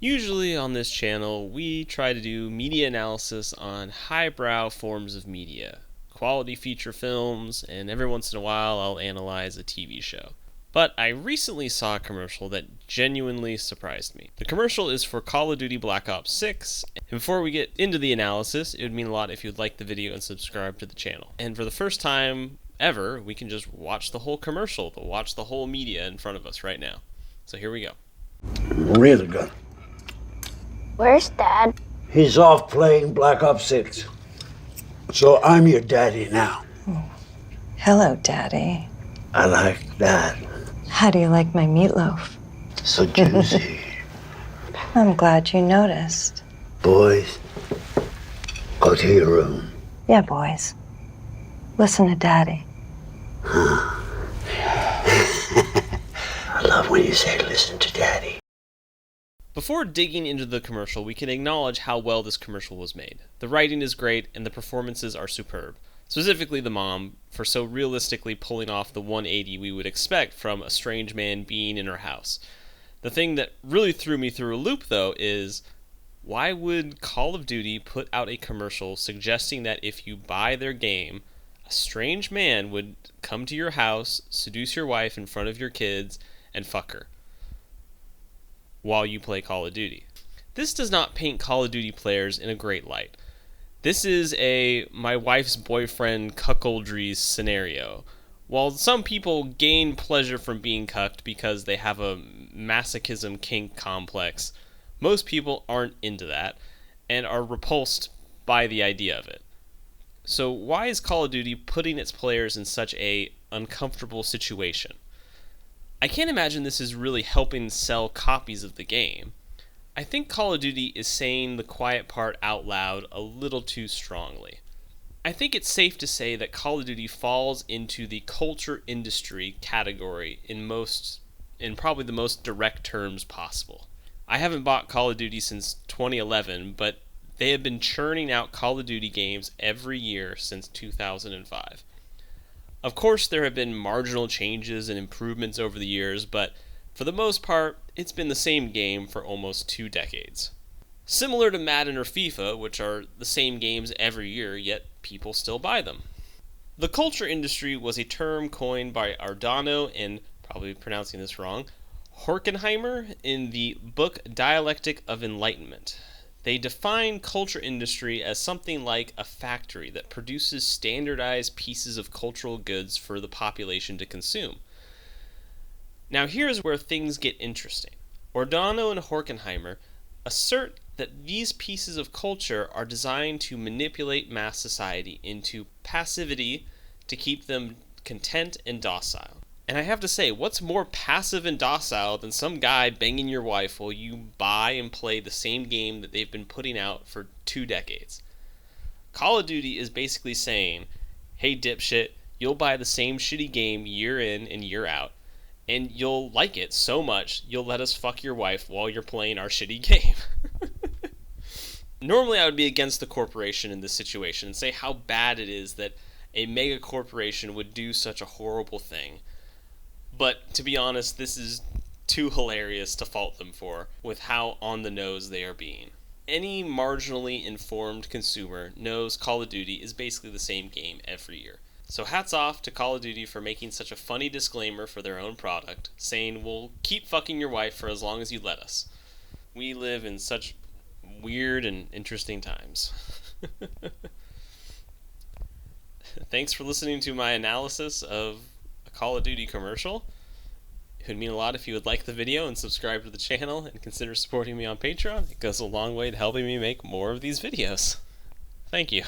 Usually on this channel, we try to do media analysis on highbrow forms of media, quality feature films, and every once in a while I'll analyze a TV show. But I recently saw a commercial that genuinely surprised me. The commercial is for Call of Duty Black Ops 6, and before we get into the analysis, it would mean a lot if you'd like the video and subscribe to the channel. And for the first time ever, we can just watch the whole commercial, watch the whole media in front of us right now. So here we go. Really good. Where's Dad? He's off playing Black Ops 6. So I'm your daddy now. Hello, Daddy. I like that. How do you like my meatloaf? So juicy. I'm glad you noticed. Boys, go to your room. Yeah, boys. Listen to Daddy. I love when you say listen to daddy. Before digging into the commercial, we can acknowledge how well this commercial was made. The writing is great, and the performances are superb. Specifically the mom, for so realistically pulling off the 180 we would expect from a strange man being in her house. The thing that really threw me through a loop, though, is why would Call of Duty put out a commercial suggesting that if you buy their game, a strange man would come to your house, seduce your wife in front of your kids, and fuck her while you play Call of Duty? This does not paint Call of Duty players in a great light. This is a my wife's boyfriend cuckoldry scenario. While some people gain pleasure from being cucked because they have a masochism kink complex, most people aren't into that and are repulsed by the idea of it. So why is Call of Duty putting its players in such a uncomfortable situation? I can't imagine this is really helping sell copies of the game. I think Call of Duty is saying the quiet part out loud a little too strongly. I think it's safe to say that Call of Duty falls into the culture industry category in probably the most direct terms possible. I haven't bought Call of Duty since 2011, but they have been churning out Call of Duty games every year since 2005. Of course, there have been marginal changes and improvements over the years, but for the most part, it's been the same game for almost 2 decades. Similar to Madden or FIFA, which are the same games every year, yet people still buy them. The culture industry was a term coined by Ardano and, probably pronouncing this wrong, Horkheimer in the book Dialectic of Enlightenment. They define culture industry as something like a factory that produces standardized pieces of cultural goods for the population to consume. Now here's where things get interesting. Ardano and Horkheimer assert that these pieces of culture are designed to manipulate mass society into passivity to keep them content and docile. And I have to say, what's more passive and docile than some guy banging your wife while you buy and play the same game that they've been putting out for 2 decades? Call of Duty is basically saying, hey dipshit, you'll buy the same shitty game year in and year out, and you'll like it so much you'll let us fuck your wife while you're playing our shitty game. Normally I would be against the corporation in this situation and say how bad it is that a mega corporation would do such a horrible thing. But to be honest, this is too hilarious to fault them for, with how on the nose they are being. Any marginally informed consumer knows Call of Duty is basically the same game every year. So hats off to Call of Duty for making such a funny disclaimer for their own product, saying we'll keep fucking your wife for as long as you let us. We live in such weird and interesting times. Thanks for listening to my analysis of a Call of Duty commercial. It would mean a lot if you would like the video and subscribe to the channel and consider supporting me on Patreon. It goes a long way to helping me make more of these videos. Thank you.